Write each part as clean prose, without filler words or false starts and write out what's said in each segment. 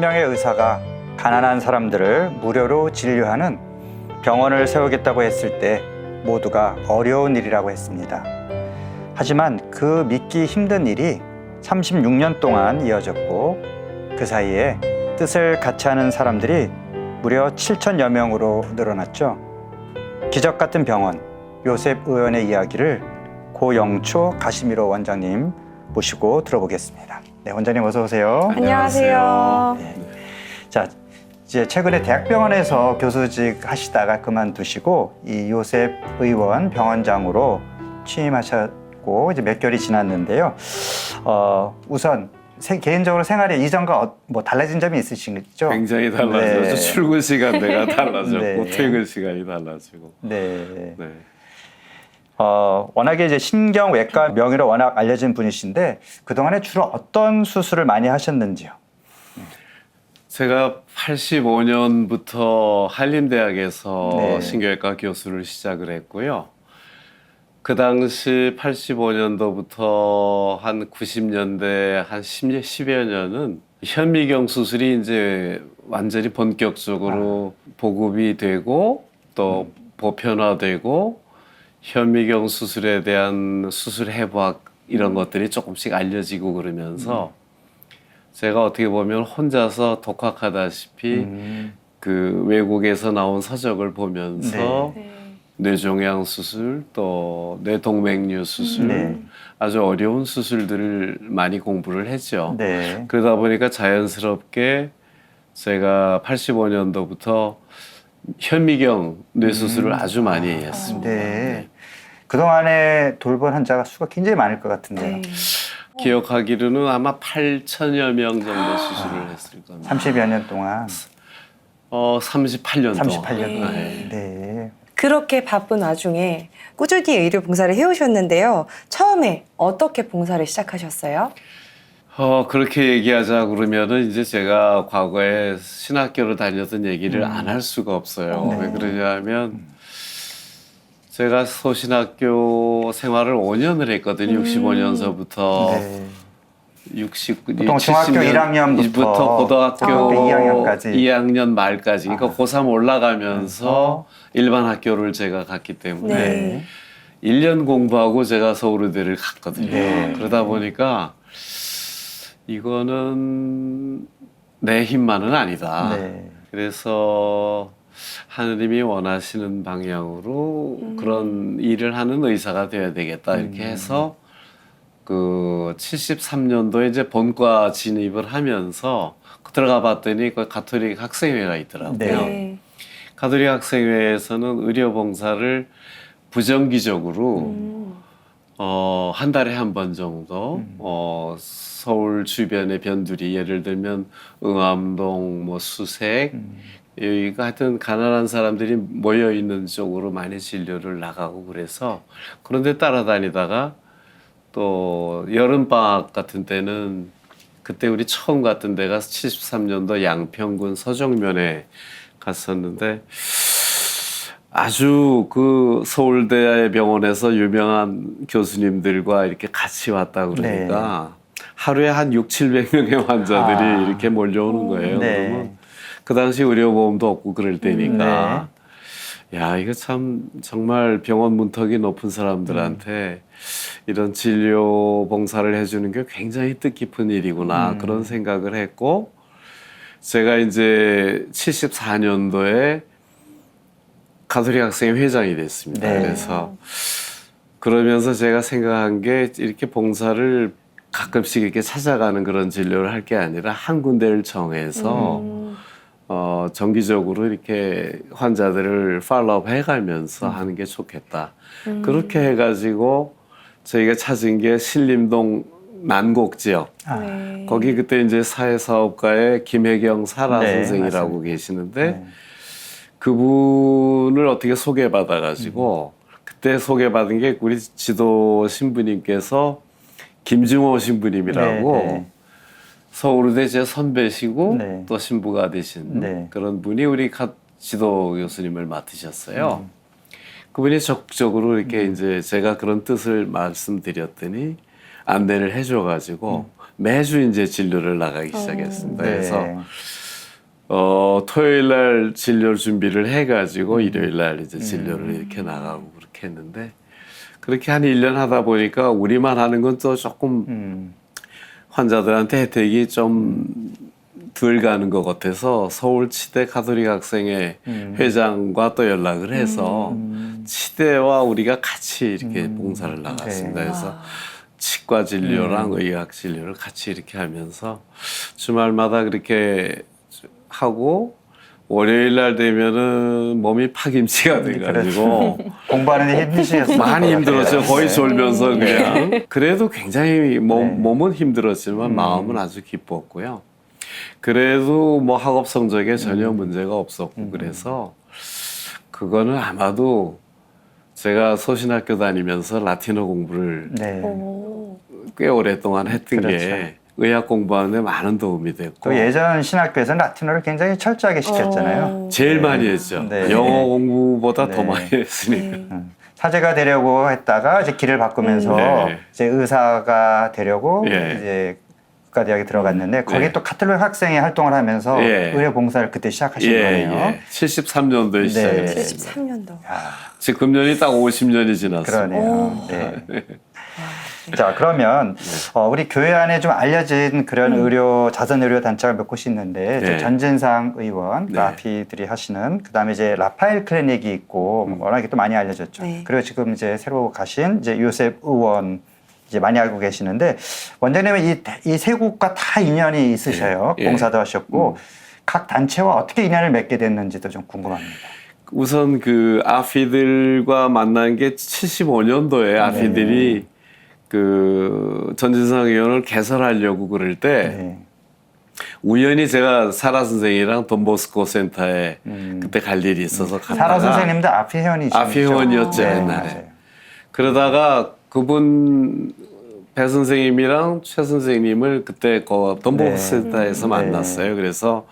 명의 의사가 가난한 사람들을 무료로 진료하는 병원을 세우겠다고 했을 때 모두가 어려운 일이라고 했습니다. 하지만 그 믿기 힘든 일이 36년 동안 이어졌고 그 사이에 뜻을 같이 하는 사람들이 무려 7천여 명으로 늘어났죠. 기적 같은 병원 요셉 의원의 이야기를 고영초 가시미로 원장님 모시고 들어보겠습니다. 네, 원장님 어서 오세요. 안녕하세요. 네. 자, 이제 최근에 대학병원에서 교수직 하시다가 그만두시고 이 요셉 의원 병원장으로 취임하셨고 이제 몇 개월이 지났는데요. 우선 개인적으로 생활이 이전과 뭐 달라진 점이 있으시죠? 굉장히 달라졌죠. 네. 출근 시간대가 달라졌고 네. 퇴근 시간이 달라지고. 네. 네. 워낙에 이제 신경외과 명의로 워낙 알려진 분이신데 그동안에 주로 어떤 수술을 많이 하셨는지요? 제가 85년부터 한림대학에서 네. 신경외과 교수를 시작을 했고요. 그 당시 85년도부터 한 90년대 한 10여 년은 현미경 수술이 이제 완전히 본격적으로 보급이 되고 또 보편화되고 현미경 수술에 대한 수술 해부학 이런 것들이 조금씩 알려지고 그러면서 제가 어떻게 보면 혼자서 독학하다시피 그 외국에서 나온 서적을 보면서 뇌종양 수술 또 뇌동맥류 수술 네. 아주 어려운 수술들을 많이 공부를 했죠. 네. 그러다 보니까 자연스럽게 제가 85년도부터 현미경 뇌수술을 아주 많이 했습니다. 네. 그동안에 돌본 환자가 수가 굉장히 많을 것 같은데요. 기억하기로는 아마 8천여 명 정도 수술을 했을 겁니다. 30여 년 동안. 38년도. 38년 동안. 네. 네. 그렇게 바쁜 와중에 꾸준히 의료 봉사를 해오셨는데요. 처음에 어떻게 봉사를 시작하셨어요? 그렇게 얘기하자 그러면은 이제 제가 과거에 신학교를 다녔던 얘기를 안 할 수가 없어요. 네. 왜 그러냐면 제가 소신학교 생활을 5년을 했거든요. 65년서부터 네. 69, 보통 중학교 1학년부터 고등학교 2학년까지. 2학년 말까지. 그러니까 고3 올라가면서 일반 학교를 제가 갔기 때문에 네. 1년 공부하고 제가 서울의대를 갔거든요. 네. 그러다 보니까 이거는 내 힘만은 아니다. 네. 그래서 하느님이 원하시는 방향으로 그런 일을 하는 의사가 되어야 되겠다 이렇게 해서 그 73년도에 이제 본과 진입을 하면서 들어가 봤더니 그 가톨릭 학생회가 있더라고요. 네. 가톨릭 학생회에서는 의료 봉사를 부정기적으로 한 달에 한 번 정도 서울 주변의 변두리 예를 들면 응암동 뭐 수색 여기가 하여튼 가난한 사람들이 모여 있는 쪽으로 많이 진료를 나가고 그래서 그런데 따라다니다가 또 여름방학 같은 때는 그때 우리 처음 갔던 데가 73년도 양평군 서정면에 갔었는데 아주 그 서울대 병원에서 유명한 교수님들과 이렇게 같이 왔다 그러니까 하루에 한 600~700명의 환자들이 이렇게 몰려오는 거예요. 네. 그러면 그 당시 의료보험도 없고 그럴 때니까 야 이거 참 정말 병원 문턱이 높은 사람들한테 이런 진료 봉사를 해주는 게 굉장히 뜻깊은 일이구나 그런 생각을 했고 제가 이제 74년도에 가톨릭 학생회 회장이 됐습니다. 네. 그래서 그러면서 제가 생각한 게 이렇게 봉사를 가끔씩 이렇게 찾아가는 그런 진료를 할 게 아니라 한 군데를 정해서 정기적으로 이렇게 환자들을 팔로우업 해가면서 하는 게 좋겠다. 그렇게 해가지고 저희가 찾은 게 신림동 난곡 지역. 네. 거기 그때 이제 사회사업가의 김혜경 사라 네, 선생이라고 맞습니다. 계시는데 네. 그분을 어떻게 소개받아가지고 그때 소개받은 게 우리 지도 신부님께서 김중호 신부님이라고 네, 네. 서울대 제 선배시고 네. 또 신부가 되신 네. 그런 분이 우리 지도 교수님을 맡으셨어요. 그분이 적극적으로 이렇게 이제 제가 그런 뜻을 말씀드렸더니 안내를 해줘가지고 매주 이제 진료를 나가기 시작했습니다. 네. 그래서 토요일 날 진료 준비를 해가지고 일요일 날 이제 진료를 이렇게 나가고 그렇게 했는데 그렇게 한 1년 하다 보니까 우리만 하는 건 또 조금 환자들한테 혜택이 좀 덜 가는 것 같아서 서울 치대 가톨릭 학생회 회장과 또 연락을 해서 치대와 우리가 같이 이렇게 봉사를 나갔습니다. 네. 그래서 치과 진료랑 의학 진료를 같이 이렇게 하면서 주말마다 그렇게 하고 월요일 날 되면은 몸이 파김치가 돼가지고 공부하는데 힘드시겠어요. 많이 힘들었어요. 거의 졸면서 네. 그냥. 그래도 굉장히 네. 몸은 힘들었지만 마음은 아주 기뻤고요. 그래도 뭐 학업 성적에 전혀 문제가 없었고 그래서 그거는 아마도 제가 소신학교 다니면서 라틴어 공부를 네. 오. 꽤 오랫동안 했던 그렇죠. 게 의학 공부하는데 많은 도움이 됐고 또 예전 신학교에서는 라틴어를 굉장히 철저하게 시켰잖아요. 제일 많이 했죠. 네. 영어 공부보다 더 네. 많이 했으니까. 네. 사제가 되려고 했다가 이제 길을 바꾸면서 네. 이제 의사가 되려고 예. 이제 국가대학에 들어갔는데 거기 네. 또 카톨릭 학생회 활동을 하면서 예. 의료 봉사를 그때 시작하신 예, 거네요. 예. 73년도에 네. 시작했어요. 73년도. 야, 지금 금년이 딱 50년이 지났어요. 그러네요. 오. 네. 자, 그러면 우리 교회 안에 좀 알려진 그런 의료 자선 의료 단체가 몇 곳이 있는데 네. 전진상 의원, 네. 라피들이 하시는 그다음에 이제 라파엘 클리닉이 있고 워낙에 또 많이 알려졌죠. 네. 그리고 지금 이제 새로 가신 이제 요셉 의원 이제 많이 알고 계시는데 원장님은 이 세 곳과 다 인연이 있으셔요. 예. 봉사도 하셨고 각 단체와 어떻게 인연을 맺게 됐는지도 좀 궁금합니다. 우선 그 아피들과 만난 게 75년도에 아피들이 그 전진상 의원을 개설하려고 그럴 때 네. 우연히 제가 사라 선생이랑 돈보스코 센터에 그때 갈 일이 있어서 갔다가 사라 선생님도 아피 회원이시죠? 아피 회원이었죠, 네, 옛날에. 맞아요. 그러다가 그분 배 선생님이랑 최 선생님을 그때 그 돈보스 센터에서 만났어요. 그래서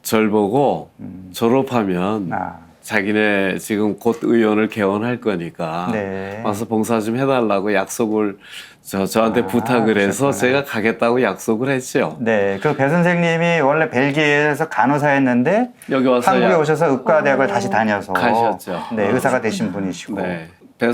절 보고 졸업하면 아. 자기네 지금 곧 의원을 개원할 거니까 네. 와서 봉사 좀 해달라고 약속을 저한테 부탁을 해서 그러셨구나. 제가 가겠다고 약속을 했죠. 네, 그 배 선생님이 원래 벨기에에서 간호사였는데 여기 와서 한국에 오셔서 의과대학을 다시 다녀서 가셨죠. 네, 의사가 되신 분이시고. 네. 배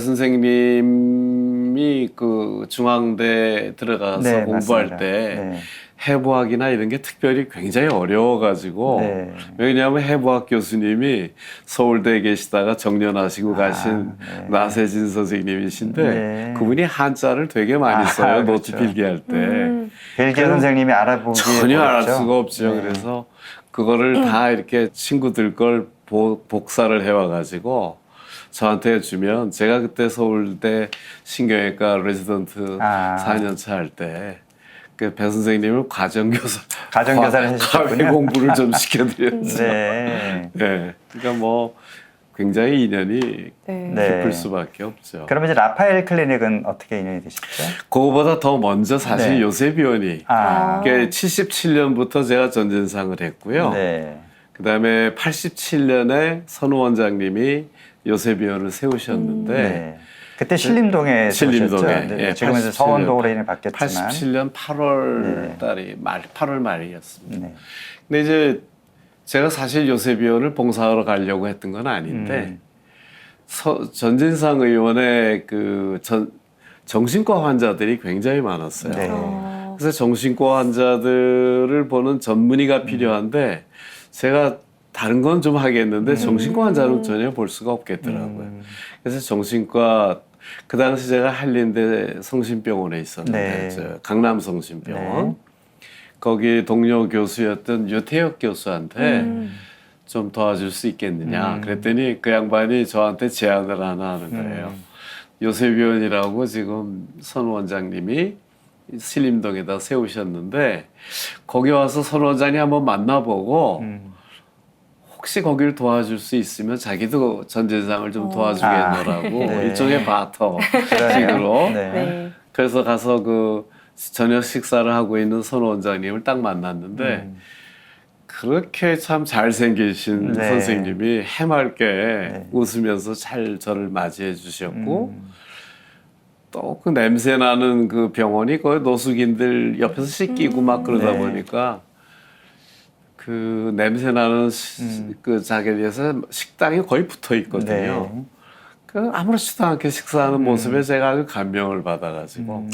선생님이 그 중앙대 들어가서 네, 공부할 맞습니다. 때 네. 해부학이나 이런 게 특별히 굉장히 어려워가지고 네. 왜냐하면 해부학 교수님이 서울대에 계시다가 정년하시고 가신 네. 나세진 선생님이신데 네. 그분이 한자를 되게 많이 써요. 노트 그렇죠. 필기할 때. 벨기에 선생님이 알아보기 전혀 알 수가 없죠. 네. 그래서 그거를 다 이렇게 친구들 걸 복사를 해와가지고 저한테 주면 제가 그때 서울대 신경외과 레지던트 4년차 할 때 그 배 선생님을 가정교사를 해주셨군요. 과외 공부를 좀 시켜드렸죠. 네. 네. 그러니까 뭐 굉장히 인연이 네. 네. 깊을 수밖에 없죠. 그럼 이제 라파엘 클리닉은 어떻게 인연이 되셨죠? 그거보다 더 먼저 사실 네. 요셉 의원이 아, 77년부터 제가 전진상을 했고요. 네. 그다음에 87년에 선우 원장님이 요셉 의원을 세우셨는데 네. 그때 신림동에 신림동에, 사셨죠? 네. 예, 지금 이제 87년, 서원동으로 이름이 바뀌었지만. 87년 8월 네. 달이 8월 말이었습니다. 네. 근데 이제 제가 사실 요셉 의원을 봉사하러 가려고 했던 건 아닌데 전진상 의원의 그 정신과 환자들이 굉장히 많았어요. 네. 그래서 정신과 환자들을 보는 전문의가 필요한데 제가 다른 건 좀 하겠는데 정신과 환자는 전혀 볼 수가 없겠더라고요. 그래서 정신과 그 당시 제가 한림대 성심병원에 있었는데 네. 저 강남 성심병원 네. 거기 동료 교수였던 유태혁 교수한테 좀 도와줄 수 있겠느냐 그랬더니 그 양반이 저한테 제안을 하나 하는 거예요. 요셉 의원이라고 지금 선 원장님이 신림동에다 세우셨는데 거기 와서 선 원장님 한번 만나보고 혹시 거기를 도와줄 수 있으면 자기도 전진상을 좀 도와주겠노라고 네. 일종의 바터 그러네요. 식으로 네. 네. 그래서 가서 그 저녁 식사를 하고 있는 선 원장님을 딱 만났는데 그렇게 참 잘생기신 네. 선생님이 해맑게 웃으면서 잘 저를 맞이해 주셨고 또 그 냄새 나는 그 병원이 거의 노숙인들 옆에서 씻기고 막 그러다 네. 보니까 그 냄새 나는 그 자리에서 식당이 거의 붙어 있거든요. 네. 그 아무렇지도 않게 식사하는 모습에 제가 아주 감명을 받아가지고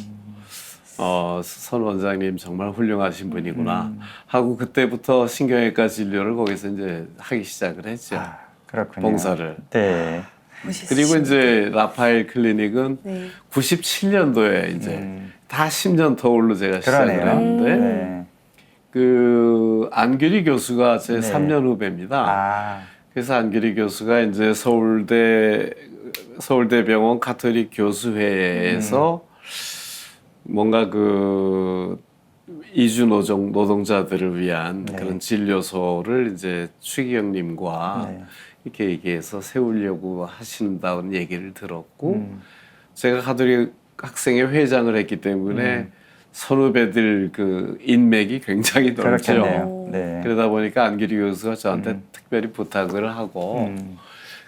선 원장님 정말 훌륭하신 분이구나 하고 그때부터 신경외과 진료를 거기서 이제 하기 시작을 했죠. 아, 그렇군요. 봉사를. 네. 그리고 이제 라파엘 클리닉은 네. 97년도에 이제 다 10년 터울로 제가 시작을 그러네요. 했는데 네. 그 안규리 교수가 제 네. 3년 후배입니다. 아, 그래서 안규리 교수가 이제 서울대병원 가톨릭 교수회에서 뭔가 그 이주 노동자들을 위한 네. 그런 진료소를 이제 추기경님과 네. 이렇게 얘기해서 세우려고 하신다는 얘기를 들었고 제가 가톨릭 학생회 회장을 했기 때문에 선후배들 그 인맥이 굉장히 넓죠. 그렇겠네요. 네. 그러다 보니까 안규리 교수가 저한테 특별히 부탁을 하고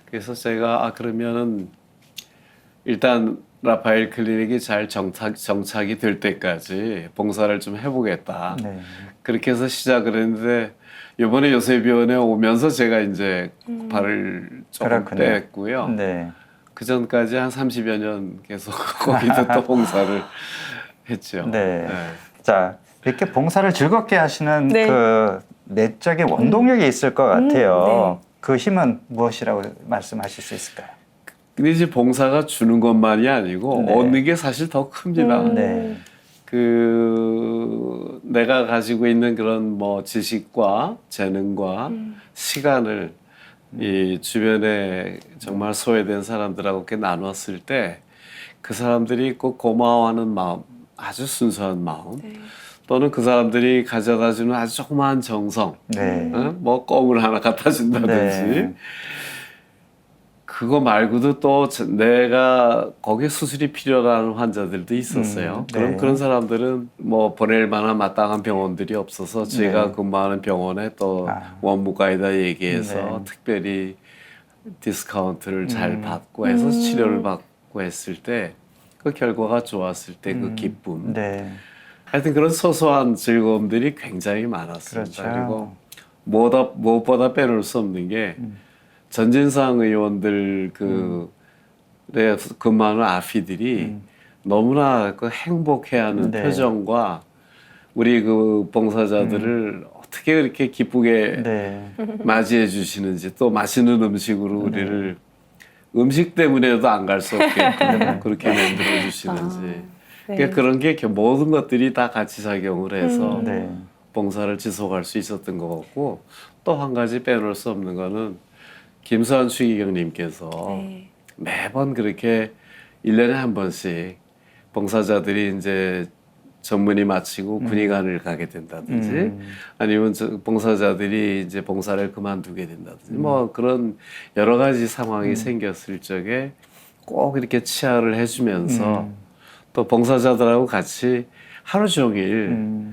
그래서 제가 그러면은 일단 라파엘 클리닉이 잘 정착이 될 때까지 봉사를 좀 해보겠다. 네. 그렇게 해서 시작을 했는데 이번에 요셉위원회 오면서 제가 이제 발을 조금 그렇군요. 뺐고요. 네. 그 전까지 한 30여 년 계속 거기도 또 봉사를 했죠. 네. 자, 이렇게 봉사를 즐겁게 하시는 네. 그 내적인 원동력이 있을 것 같아요. 네. 그 힘은 무엇이라고 말씀하실 수 있을까요? 근데 이제 봉사가 주는 것만이 아니고 네. 얻는 게 사실 더 큽니다. 네. 그 내가 가지고 있는 그런 뭐 지식과 재능과 시간을 이 주변에 정말 소외된 사람들하고 이렇게 나눴을 때 그 사람들이 꼭 고마워하는 마음, 아주 순수한 마음, 또는 그 사람들이 가져다주는 아주 조그마한 정성, 네. 뭐 껌을 하나 갖다 준다든지. 네. 그거 말고도 또 내가 거기에 수술이 필요한 환자들도 있었어요. 네. 그럼 그런 사람들은 뭐 보낼 만한 마땅한 병원들이 없어서 제가 네. 근무하는 병원에 또 원무과에다 얘기해서 네. 특별히 디스카운트를 잘 받고 해서 치료를 받고 했을 때 그 결과가 좋았을 때 그 기쁨. 네. 하여튼 그런 소소한 즐거움들이 굉장히 많았습니다. 그렇죠. 그리고 무엇보다 빼놓을 수 없는 게 전진상 의원들 그 근무하는 아피들이 너무나 그 행복해하는 네. 표정과 우리 그 봉사자들을 어떻게 그렇게 기쁘게 네. 맞이해 주시는지 또 맛있는 음식으로 우리를 음식 때문에도 안 갈 수 없게끔 그렇게 만들어 주시는지 네. 그러니까 그런 게 모든 것들이 다 같이 작용을 해서 네. 봉사를 지속할 수 있었던 것 같고 또 한 가지 빼놓을 수 없는 거는 김수환 추기경님께서 네. 매번 그렇게 1년에 한 번씩 봉사자들이 이제 전문의 마치고 군의관을 가게 된다든지 아니면 봉사자들이 이제 봉사를 그만두게 된다든지 뭐 그런 여러 가지 상황이 생겼을 적에 꼭 이렇게 치하를 해주면서 또 봉사자들하고 같이 하루 종일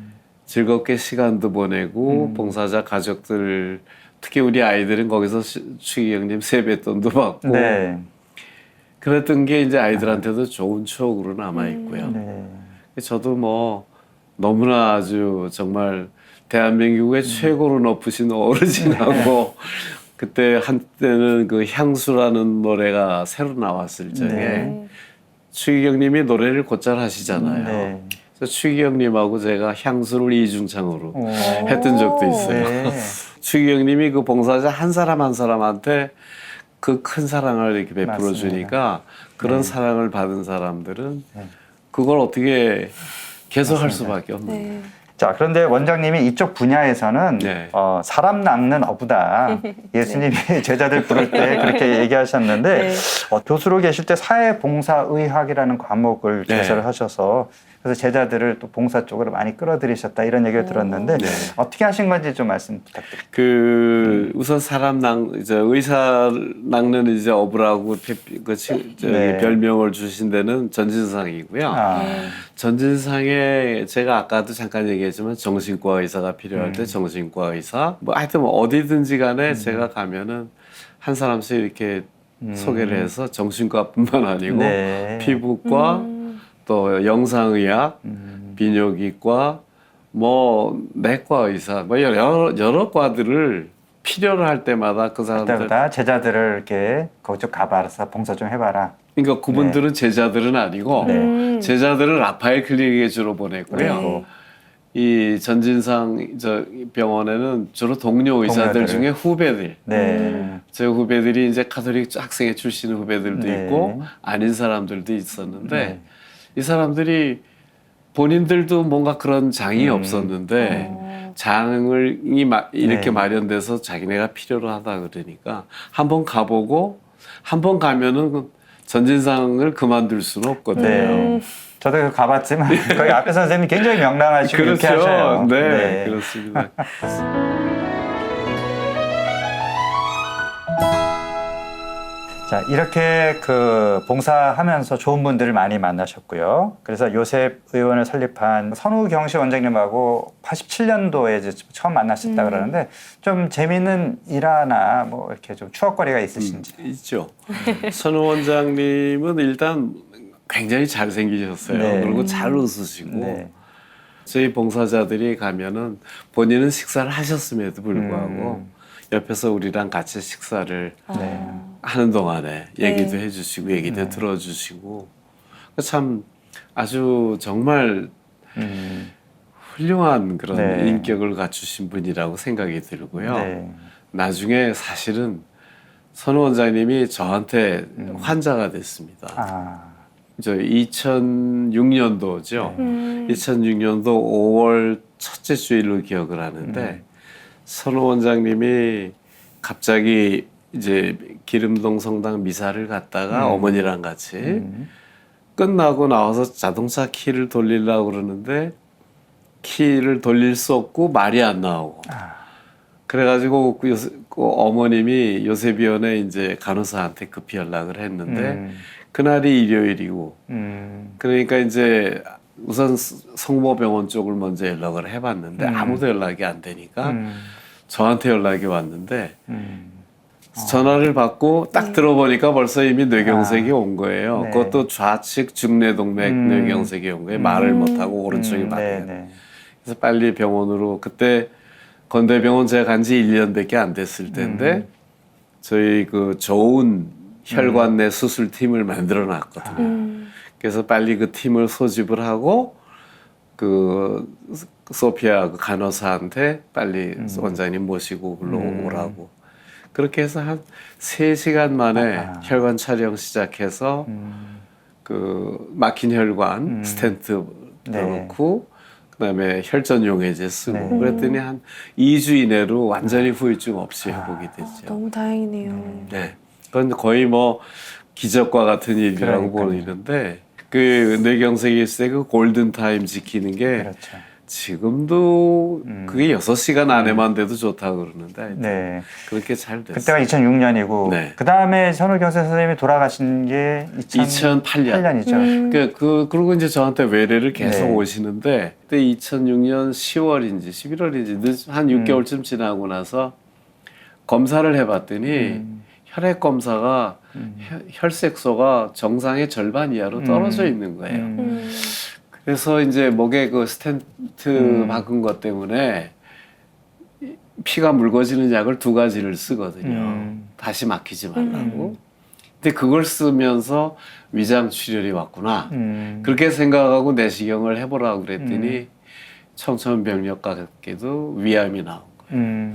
즐겁게 시간도 보내고 봉사자 가족들 특히 우리 아이들은 거기서 추기경님 세뱃돈도 받고 네. 그랬던 게 이제 아이들한테도 좋은 추억으로 남아 있고요. 네. 저도 뭐 너무나 아주 정말 대한민국의 최고로 높으신 어르신하고 그때 한때는 그 향수라는 노래가 새로 나왔을 적에 네. 추기경님이 노래를 곧잘 하시잖아요. 네. 그래서 추기경님하고 제가 향수를 이중창으로 오. 했던 적도 있어요. 네. 추기경님이 그 봉사자 한 사람 한 사람한테 그 큰 사랑을 이렇게 베풀어 주니까 그런 사랑을 받은 사람들은 그걸 어떻게 계속할 수밖에 없는 거예요. 네. 자, 그런데 원장님이 이쪽 분야에서는 네. 사람 낚는 어부다. 예수님이 제자들 부를 때 그렇게 얘기하셨는데 네. 교수로 계실 때 사회봉사의학이라는 과목을 네. 개설을 하셔서 그래서 제자들을 또 봉사 쪽으로 많이 끌어들이셨다 이런 얘기를 들었는데 네. 어떻게 하신 건지 좀 말씀 부탁드립니다. 그 우선 이제 의사 낚는 이제 어부라고 네. 별명을 주신 데는 전진상이고요. 아, 전진상에 제가 아까도 잠깐 얘기했지만 정신과 의사가 필요할 때 정신과 의사 뭐 하여튼 뭐 어디든지 간에 제가 가면은 한 사람씩 이렇게 소개를 해서 정신과뿐만 아니고 네. 피부과 또 영상의학, 비뇨기과, 뭐 내과 의사, 뭐 여러 과들을 필요로 할 때마다 그 사람들, 그때마다 제자들을 이렇게 거기 좀 가봐서 봉사 좀 해봐라. 그러니까 그분들은 제자들은 아니고 제자들을 라파엘 클리닉에 주로 보냈고요. 네. 이 전진상 저 병원에는 주로 동료 의사들 동료들. 중에 후배들, 네. 제 후배들이 이제 카톨릭 학생회 출신 후배들도 네. 있고 아닌 사람들도 있었는데 네. 이 사람들이 본인들도 뭔가 그런 장이 없었는데 장을 이렇게 네. 마련돼서 자기네가 필요로 하다 그러니까 한번 가보고 한번 가면은 전진상을 그만둘 수는 없거든요. 네. 저도 가봤지만 거기 앞에 선생님이 굉장히 명랑하시고 이렇게 하셔요. 네, 그렇습니다. 자, 이렇게 그 봉사하면서 좋은 분들을 많이 만나셨고요. 그래서 요셉 의원을 설립한 선우경시 원장님하고 87년도에 이제 처음 만나셨다 그러는데 좀 재미있는 일화나 뭐 이렇게 좀 추억거리가 있으신지. 있죠. 선우 원장님은 일단 굉장히 잘생기셨어요. 네. 그리고 잘 웃으시고 네. 저희 봉사자들이 가면은 본인은 식사를 하셨음에도 불구하고 옆에서 우리랑 같이 식사를 네. 하는 동안에 얘기도 네. 해주시고 얘기도 들어주시고 참 아주 정말 훌륭한 그런 네. 인격을 갖추신 분이라고 생각이 들고요. 네. 나중에 사실은 선우 원장님이 저한테 환자가 됐습니다. 아, 저 2006년도죠. 2006년도 5월 첫째 주일로 기억을 하는데 선우 원장님이 갑자기 이제 기름동 성당 미사를 갔다가 어머니랑 같이 끝나고 나와서 자동차 키를 돌리려고 그러는데 키를 돌릴 수 없고 말이 안 나오고 그래가지고 그 어머님이 요셉위원회 이제 간호사한테 급히 연락을 했는데 그날이 일요일이고 그러니까 이제 우선 성모병원 쪽을 먼저 연락을 해봤는데 아무도 연락이 안 되니까 저한테 연락이 왔는데 전화를 받고 딱 들어보니까 벌써 이미 뇌경색이 온 거예요. 네. 그것도 좌측 중뇌동맥 뇌경색이 온 거예요. 말을 못하고 오른쪽이 네, 막혀요. 네. 그래서 빨리 병원으로 그때 건대병원 제가 간 지 1년밖에 안 됐을 텐데 저희 그 좋은 혈관 내 수술팀을 만들어 놨거든요. 그래서 빨리 그 팀을 소집을 하고 그 소피아 그 간호사한테 빨리 원장님 모시고 글로 오라고. 그렇게 해서 한 3시간 만에 혈관 촬영 시작해서 그 막힌 혈관 스텐트 넣고 그다음에 혈전 용해제 쓰고 네. 그랬더니 한 2주 이내로 완전히 후유증 없이 회복이 됐죠. 너무 다행이네요. 네. 그건 거의 뭐 기적과 같은 일이라고 그러니까요. 보이는데 그 뇌경색이 있을 때 그 골든 타임 지키는 게 그렇죠. 지금도 그게 6시간 안에만 돼도 좋다고 그러는데 네. 그렇게 잘 됐어요. 그때가 2006년이고 네. 그 다음에 선우경세 선생님이 돌아가신 게 2008년. 2008년이죠. 그리고 이제 저한테 외래를 계속 네. 오시는데 그때 2006년 10월인지 11월인지 한 6개월쯤 지나고 나서 검사를 해봤더니 혈액 검사가 혈색소가 정상의 절반 이하로 떨어져 있는 거예요. 그래서 이제 목에 그 스텐트 박은 것 때문에 피가 묽어지는 약을 2가지를 쓰거든요. 다시 막히지 말라고. 근데 그걸 쓰면서 위장 출혈이 왔구나. 그렇게 생각하고 내시경을 해보라고 그랬더니 청천벽력 같게도 위암이 나온 거예요.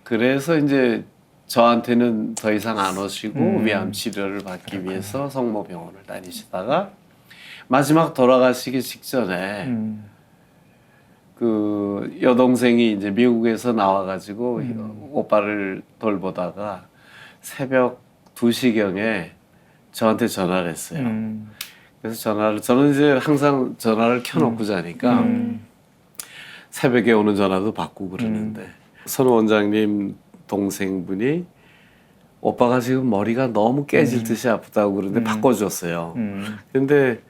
그래서 이제 저한테는 더 이상 안 오시고 위암 치료를 받기 위해서 성모병원을 다니시다가 마지막 돌아가시기 직전에 그 여동생이 이제 미국에서 나와가지고 오빠를 돌보다가 새벽 2시경에 저한테 전화를 했어요. 그래서 저는 이제 항상 전화를 켜놓고 자니까 새벽에 오는 전화도 받고 그러는데 선우 원장님 동생분이 오빠가 지금 머리가 너무 깨질 듯이 아프다고 그러는데 바꿔줬어요. 근데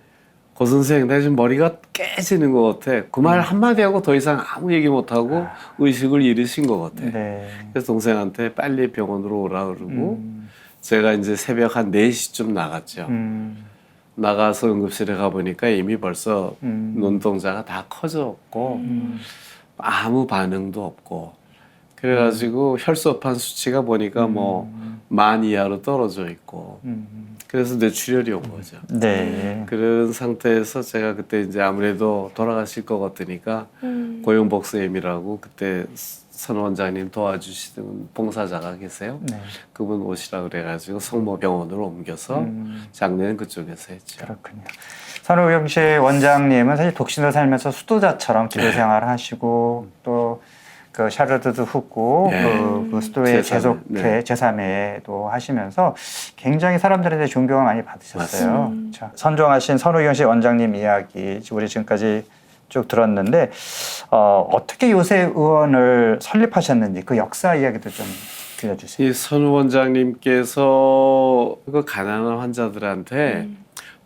고 선생, 내가 지금 머리가 깨지는 것 같아. 그 말 한마디 하고 더 이상 아무 얘기 못하고 의식을 잃으신 것 같아. 네. 그래서 동생한테 빨리 병원으로 오라 그러고 제가 이제 새벽 한 4시쯤 나갔죠. 나가서 응급실에 가보니까 이미 벌써 눈동자가 다 커졌고 아무 반응도 없고 그래가지고 혈소판 수치가 보니까 뭐 10,000 이하로 떨어져 있고 그래서 뇌출혈이 온 거죠. 네. 그런 상태에서 제가 그때 이제 아무래도 돌아가실 것 같으니까 고용복수엠이라고 그때 선 원장님 도와주시던 봉사자가 계세요. 네. 그분 오시라 그래가지고 성모병원으로 옮겨서 장례는 그쪽에서 했죠. 그렇군요. 선우경 씨 원장님은 사실 독신으로 살면서 수도자처럼 기도 생활을 하시고 또 그 샤르드도 붓고 네. 그 수도의 제3회, 제속회 제3회도 하시면서 굉장히 사람들한테 존경을 많이 받으셨어요. 자, 선종하신 선우경 씨 원장님 이야기 우리 지금까지 쭉 들었는데 어떻게 요셉 의원을 설립하셨는지 그 역사 이야기도 좀 들려주세요. 이 선우 원장님께서 그 가난한 환자들한테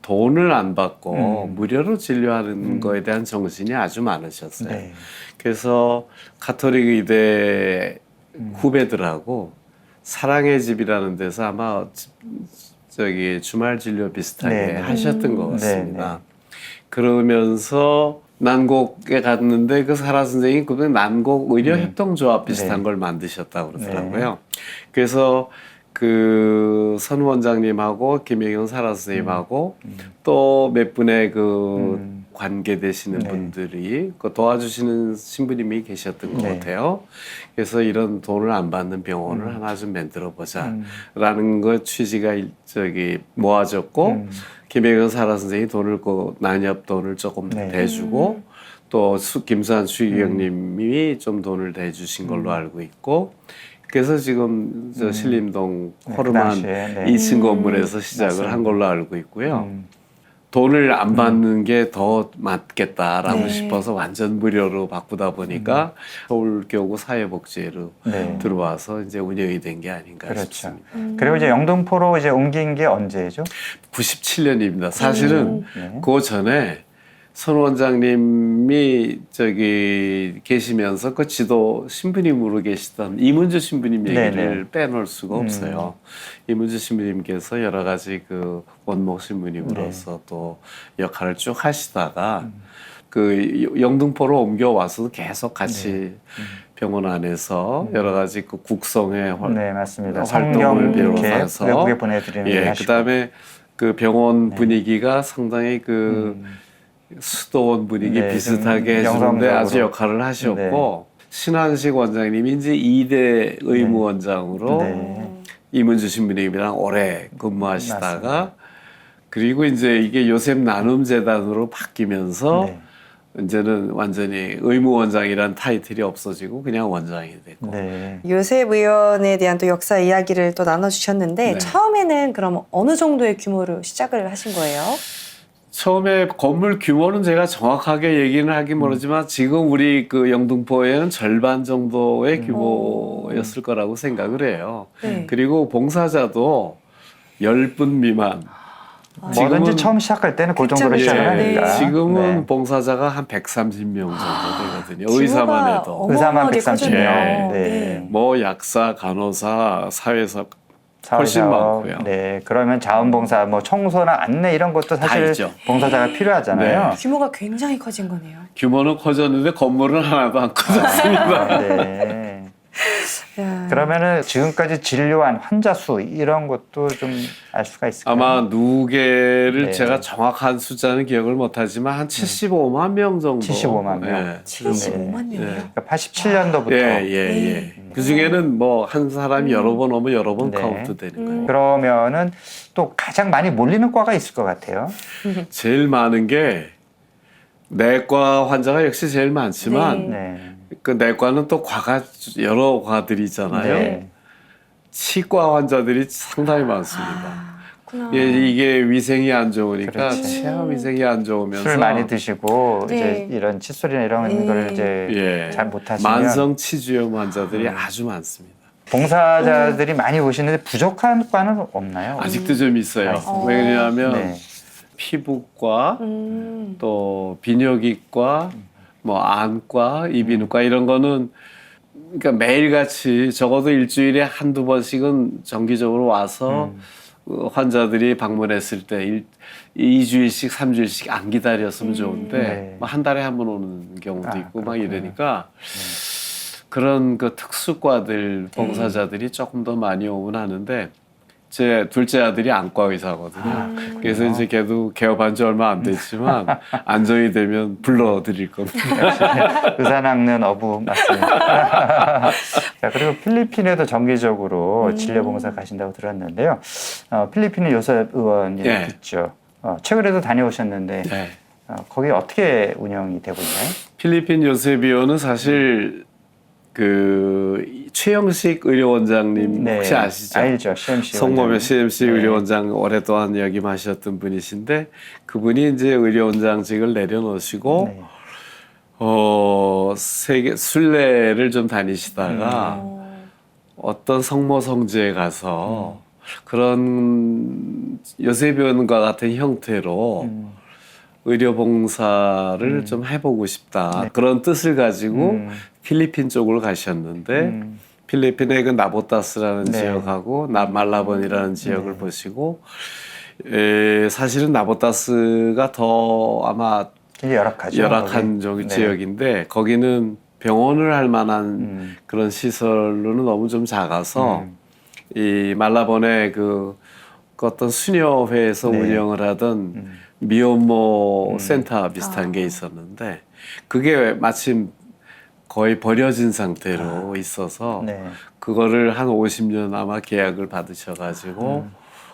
돈을 안 받고 무료로 진료하는 거에 대한 정신이 아주 많으셨어요. 네. 그래서 가톨릭 의대 후배들하고 사랑의 집이라는 데서 아마 저기 주말 진료 비슷하게 네. 하셨던 것 같습니다. 네, 네. 그러면서 난곡에 갔는데 그 사라 선생님이 그 난곡 의료 협동조합 비슷한 네. 걸 만드셨다고 그러더라고요. 그래서 그 선 원장님하고 김혜경 사라 선생님하고 또 몇 분의 그 관계되시는 네. 분들이 그 도와주시는 신부님이 계셨던 것 네. 같아요. 그래서 이런 돈을 안 받는 병원을 하나 좀 만들어 보자라는 거 취지가 저기 모아졌고 김혜경 사라 선생이 돈을 그 난협 돈을 조금 네. 대주고 또 김수환 추기경님이 좀 돈을 대주신 걸로 알고 있고 그래서 지금 저 신림동 네, 호르만 그 당시에, 네. 2층 건물에서 시작을 맞습니다. 한 걸로 알고 있고요. 돈을 안 받는 게 더 맞겠다라고 네. 싶어서 완전 무료로 바꾸다 보니까 서울교구 사회복지회로 네. 들어와서 이제 운영이 된 게 아닌가 그렇죠. 싶습니다. 그리고 이제 영등포로 이제 옮긴 게 언제죠? 97년입니다. 사실은 네. 그 전에 선 원장님이 저기 계시면서 그 지도 신부님으로 계시던 이문주 신부님 얘기를 네네. 빼놓을 수가 없어요. 이문주 신부님께서 여러 가지 그 원목 신부님으로서 또 역할을 쭉 하시다가 그 영등포로 옮겨와서도 계속 같이 병원 안에서 여러 가지 그 국성의 네, 맞습니다. 활동을 성경 이렇게 비롯해서 외국에 보내드리는 일 예, 하시고. 그다음에 그 병원 분위기가 상당히 그 수도원 분위기 네, 비슷하게 좀 해주는데 아주 영성적으로. 역할을 하셨고 신한식 원장님이 이제 2대 의무원장으로 네. 이문주 신부님이랑 오래 근무하시다가 맞습니다. 그리고 이제 이게 요셉 나눔재단으로 바뀌면서 네. 이제는 완전히 의무원장이란 타이틀이 없어지고 그냥 원장이 됐고 네. 요셉 의원에 대한 또 역사 이야기를 또 나눠주셨는데 네. 처음에는 그럼 어느 정도의 규모로 시작을 하신 거예요? 처음에 건물 규모는 제가 정확하게 얘기는 하긴 모르지만 지금 우리 그 영등포에는 절반 정도의 규모였을 거라고 생각을 해요. 네. 그리고 봉사자도 10분 미만. 뭐든지 처음 시작할 때는 그 정도로 그쵸, 시작을 네. 하니까. 지금은 네. 봉사자가 한 130명 정도 되거든요. 규모가 의사만 해도. 의사만 어마어마하게 130명. 커졌네요. 네. 뭐 약사, 간호사, 사회사 훨씬 사회사업, 많고요. 네. 그러면 자원봉사, 뭐 청소나 안내 이런 것도 다 사실 있죠. 봉사자가 필요하잖아요. 규모가 굉장히 커진 거네요. 규모는 커졌는데 건물은 하나도 안 커졌습니다. 네. 야. 그러면은 지금까지 진료한 환자 수 이런 것도 좀 알 수가 있을까요? 아마 누계를 네. 제가 정확한 숫자는 기억을 못하지만 한 75만 명 정도. 75만 명. 예. 75만 명이요? 그러니까 87년도부터 예, 예, 예. 그 중에는 뭐 한 사람이 여러 번 오면 여러 번 네. 카운트 되는 거예요. 그러면은 또 가장 많이 몰리는 과가 있을 것 같아요. 제일 많은 게 내과 환자가 역시 제일 많지만 네. 그 내과는 또 과가 여러 과들이 있잖아요. 네. 치과 환자들이 상당히 많습니다. 아, 그렇구나. 예, 이게 위생이 안 좋으니까 그렇지. 치아 위생이 안 좋으면서 술 많이 드시고 네. 이제 이런 칫솔이나 이런 거를 이제 예, 잘 못하시면 만성 치주염 환자들이 아주 많습니다. 봉사자들이 많이 오시는데 부족한 과는 없나요? 아직도 좀 있어요. 있습니다. 왜냐하면 네. 피부과, 음. 또 비뇨기과, 뭐 안과, 이비인후과 이런 거는 그러니까 매일같이 적어도 일주일에 한두 번씩은 정기적으로 와서 환자들이 방문했을 때 2주일씩 3주일씩 안 기다렸으면 좋은데 네. 뭐한 달에 한 번 오는 경우도 있고 막 그렇구나. 이러니까 그런 그 특수과들 봉사자들이 조금 더 많이 오곤 하는데 제 둘째 아들이 안과 의사거든요. 그래서 이제 걔도 개업한 지 얼마 안 됐지만 안정이 되면 불러드릴 겁니다. 의사 낚는 어부 맞습니다. 자, 그리고 필리핀에도 정기적으로 진료봉사 가신다고 들었는데요. 필리핀은 요셉 의원이 예. 있죠. 최근에도 다녀오셨는데 네. 거기 어떻게 운영이 되고 있나요? 필리핀 요세비오는 사실 그 최영식 의료원장님 혹시 아시죠? 알죠. CMC 성모면 원장님. CMC 네. 의료원장 오랫동안 역임하셨던 분이신데 그분이 이제 의료원장직을 내려놓으시고 네. 세계 순례를 좀 다니시다가 어떤 성모 성지에 가서 그런 요셉의원과 같은 형태로 의료봉사를 좀 해보고 싶다. 그런 뜻을 가지고 필리핀 쪽으로 가셨는데 필리핀의 그 나보타스라는 네. 지역하고 말라본이라는 지역을 보시고 사실은 나보타스가 더 아마 굉장히 열악하죠. 열악한 거기. 네. 지역인데 거기는 병원을 할 만한 그런 시설로는 너무 좀 작아서 이 말라본의 그 어떤 수녀회에서 네. 운영을 하던 미혼모 센터 비슷한 게 있었는데 그게 마침 거의 버려진 상태로 있어서 네. 그거를 한 50년 아마 계약을 받으셔가지고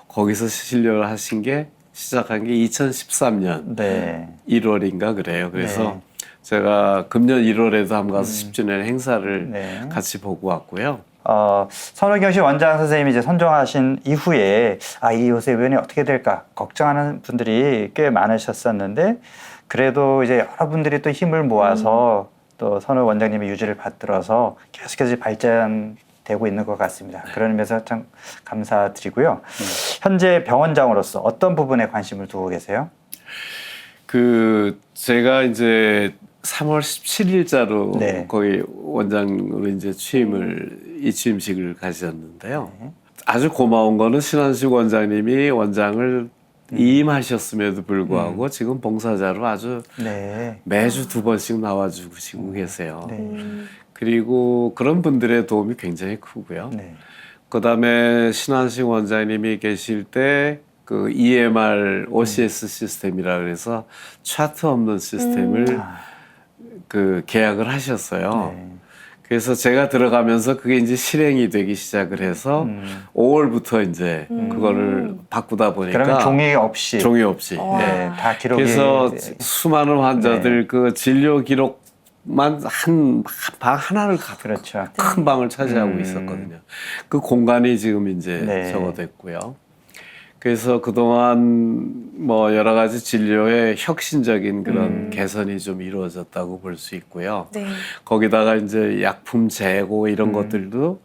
거기서 진료를 하신 게 시작한 게 2013년 네. 1월인가 그래요. 그래서 네. 제가 금년 1월에도 한번 가서 10주년 행사를 네. 같이 보고 왔고요. 선호경 씨 원장 선생님이 이제 선정하신 이후에 이 요셉 의원이 어떻게 될까 걱정하는 분들이 꽤 많으셨었는데 그래도 이제 여러분들이 또 힘을 모아서 또 선호 원장님의 유지를 받들어서 계속해서 발전되고 있는 것 같습니다. 그런 면에서 참 감사드리고요. 현재 병원장으로서 어떤 부분에 관심을 두고 계세요? 제가 이제 3월 17일자로 네. 거기 원장으로 이제 이 취임식을 가셨는데요. 아주 고마운 거는 신한식 원장님이 원장을 이임하셨음에도 불구하고 지금 봉사자로 아주 네. 매주 2번씩 나와주시고 계세요. 네. 그리고 그런 분들의 도움이 굉장히 크고요. 네. 그다음에 신한식 원장님이 계실 때 그 EMR OCS 시스템이라 그래서 차트 없는 시스템을 그 계약을 하셨어요. 네. 그래서 제가 들어가면서 그게 이제 실행이 되기 시작을 해서 5월부터 이제 그거를 바꾸다 보니까 그러면 종이 없이 종이 없이. 네, 다 기록이 그래서 수많은 환자들 그 진료 기록만 한 방 하나를 그렇죠. 큰 방을 차지하고 있었거든요. 그 공간이 지금 이제 네. 저거 됐고요. 그래서 그동안 뭐 여러 가지 진료의 혁신적인 그런 개선이 좀 이루어졌다고 볼 수 있고요. 네. 거기다가 이제 약품 재고 이런 것들도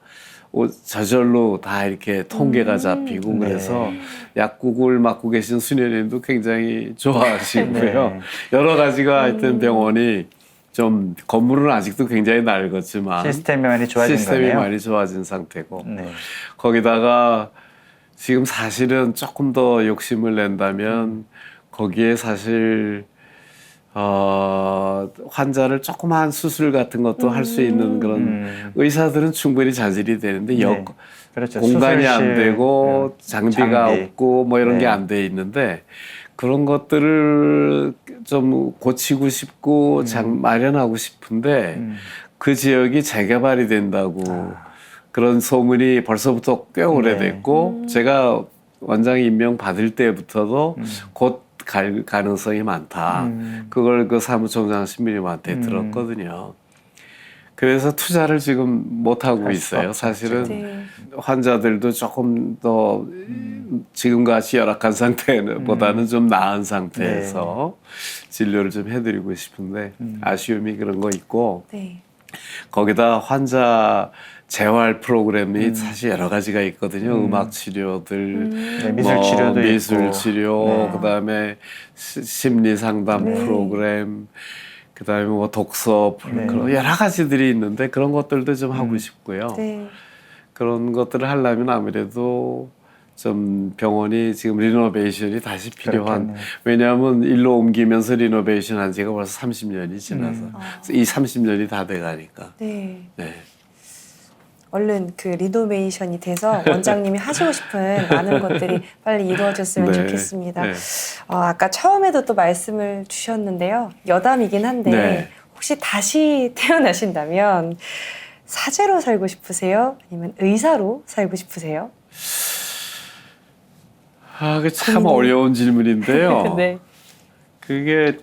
저절로 다 이렇게 통계가 잡히고 그래서 약국을 맡고 계신 수녀님도 굉장히 좋아하시고요. 네. 여러 가지가 하여튼 병원이 좀 건물은 아직도 굉장히 낡았지만 시스템이 많이 좋아진 시스템이 거네요. 많이 좋아진 상태고 네. 거기다가 지금 사실은 조금 더 욕심을 낸다면 거기에 사실 환자를 조그마한 수술 같은 것도 할 수 있는 그런 의사들은 충분히 자질이 되는데 네. 그렇죠. 공간이 안 수술실, 되고 장비가 장비. 없고 뭐 이런 네. 게 안 돼 있는데 그런 것들을 좀 고치고 싶고 마련하고 싶은데 그 지역이 재개발이 된다고 그런 소문이 벌써부터 꽤 오래됐고 제가 원장 임명 받을 때부터도 곧 갈 가능성이 많다. 그걸 그 사무총장 신부님한테 들었거든요. 그래서 투자를 지금 못 하고 할 수가 있어요. 없죠. 사실은 네. 환자들도 조금 더 지금같이 열악한 상태보다는 좀 나은 상태에서 진료를 좀 해드리고 싶은데 아쉬움이 그런 거 있고 네. 거기다 환자 재활 프로그램이 사실 여러 가지가 있거든요. 음악 치료들, 네, 미술 치료도 미술 있고. 치료, 네. 그다음에 심리 상담 프로그램, 그다음에 뭐 독서 프로그램 여러 가지들이 있는데 그런 것들도 좀 하고 싶고요. 네. 그런 것들을 하려면 아무래도 좀 병원이 지금 리노베이션이 다시 필요한. 그렇겠네요. 왜냐하면 일로 옮기면서 리노베이션 한 지가 벌써 30년이 지나서 이 30년이 다 돼가니까. 네. 네. 얼른 그 리노베이션이 돼서 원장님이 하시고 싶은 많은 것들이 빨리 이루어졌으면 네. 좋겠습니다. 네. 아까 처음에도 또 말씀을 주셨는데요. 여담이긴 한데 네. 혹시 다시 태어나신다면 사제로 살고 싶으세요? 아니면 의사로 살고 싶으세요? 그 참 어려운 질문인데요. 네. 그게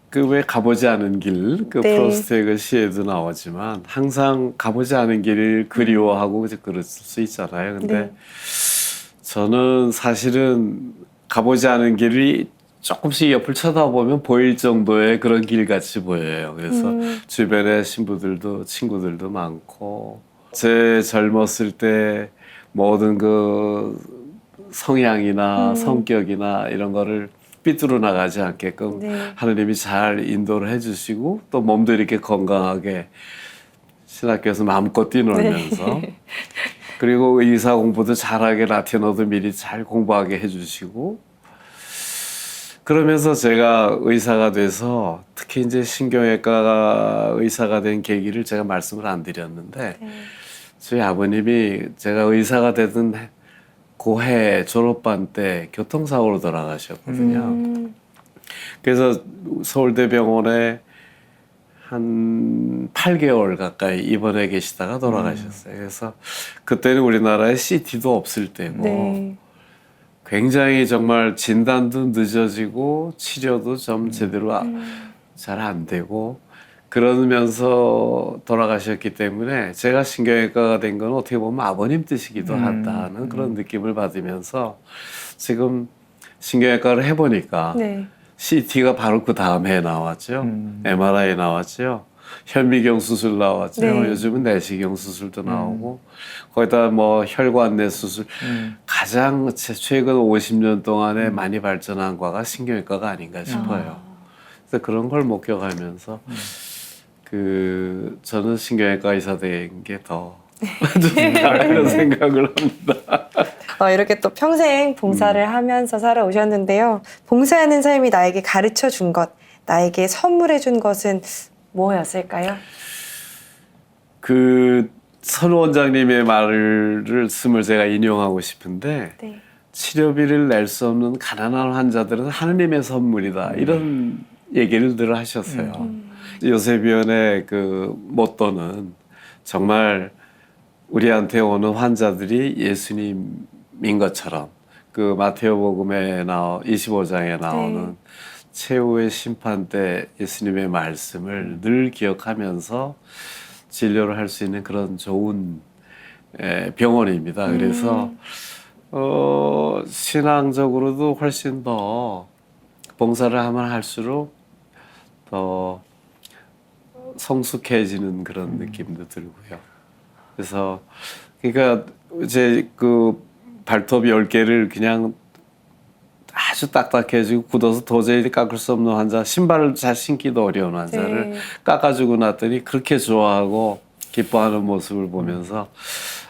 그 왜 가보지 않은 길, 그 네. 프로스트의 그 시에도 나오지만 항상 가보지 않은 길을 그리워하고 이제 그럴 수 있잖아요. 근데 네. 저는 사실은 가보지 않은 길이 조금씩 옆을 쳐다보면 보일 정도의 그런 길 같이 보여요. 그래서 주변에 신부들도 친구들도 많고 제 젊었을 때 모든 그 성향이나 성격이나 이런 거를 삐뚤어 나가지 않게끔 네. 하느님이 잘 인도를 해주시고 또 몸도 이렇게 건강하게 신학교에서 마음껏 뛰놀면서 그리고 의사 공부도 잘하게 라틴어도 미리 잘 공부하게 해주시고 그러면서 제가 의사가 돼서 특히 이제 신경외과 의사가 된 계기를 제가 말씀을 안 드렸는데 저희 아버님이 제가 의사가 되던 고해 졸업반 때 교통사고로 돌아가셨거든요. 그래서 서울대병원에 한 8개월 가까이 입원해 계시다가 돌아가셨어요. 그래서 그때는 우리나라에 CT도 없을 때고 네. 굉장히 정말 진단도 늦어지고 치료도 좀 제대로 잘 안 되고 그러면서 돌아가셨기 때문에 제가 신경외과가 된 건 어떻게 보면 아버님 뜻이기도 하다는 그런 느낌을 받으면서 지금 신경외과를 해보니까 네. CT가 바로 그 다음 해에 나왔죠. MRI 나왔죠. 현미경 수술 나왔죠. 네. 요즘은 내시경 수술도 나오고 거기다 뭐 혈관내 수술 가장 최근 50년 동안에 많이 발전한 과가 신경외과가 아닌가 싶어요. 그래서 그런 걸 목격하면서 저는 신경외과 의사 된 게 더 좋다 이런 생각을 합니다. 이렇게 또 평생 봉사를 하면서 살아오셨는데요. 봉사하는 삶이 나에게 가르쳐 준 것, 나에게 선물해 준 것은 뭐였을까요? 선 원장님의 말을 제가 인용하고 싶은데 네. 치료비를 낼 수 없는 가난한 환자들은 하느님의 선물이다 이런 얘기를 늘 하셨어요. 요세비언의 그 모토는 정말 우리한테 오는 환자들이 예수님인 것처럼 그 마테오복음에 25장에 나오는 최후의 심판 때 예수님의 말씀을 늘 기억하면서 진료를 할 수 있는 그런 좋은 병원입니다. 그래서 신앙적으로도 훨씬 더 봉사를 하면 할수록 더 성숙해지는 그런 느낌도 들고요. 그래서 그러니까 이제 그 발톱 10개를 그냥 아주 딱딱해지고 굳어서 도저히 깎을 수 없는 환자, 신발을 잘 신기도 어려운 환자를 깎아주고 났더니 그렇게 좋아하고 기뻐하는 모습을 보면서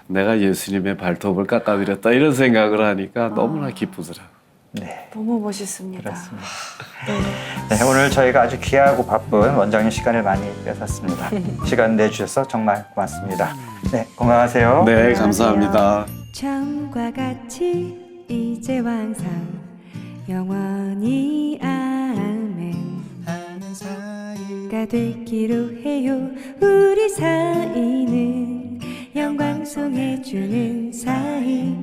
내가 예수님의 발톱을 깎아드렸다 이런 생각을 하니까 너무나 기쁘더라고요. 네. 너무 멋있습니다. 그렇습니다. 네, 오늘 저희가 아주 귀하고 바쁜 원장님 시간을 많이 뺏었습니다. 시간 내주셔서 정말 고맙습니다. 네, 건강하세요. 네, 감사합니다. 처음과 같이 이제와 항상 영원히 아멘 가 되기로 해요. 우리 사이는 영광송해주는 사이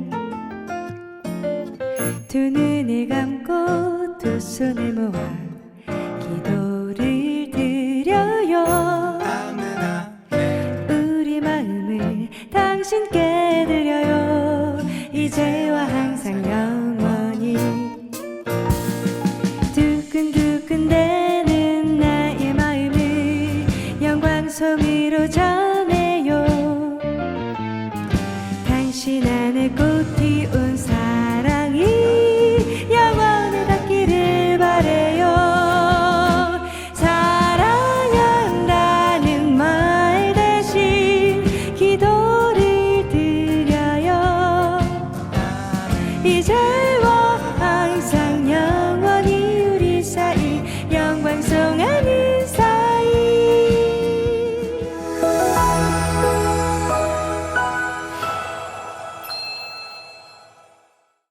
두 눈을 감고 두 손을 모아 기도를 드려요. 우리 마음을 당신께 드려요. 이제와 항상 영원히 두근두근대는 나의 마음을 영광송으로 전해요. 당신 안에 꽃 피운 사랑이 영원히 닿기를 바래요. 사랑한다는 말 대신 기도를 드려요. 기절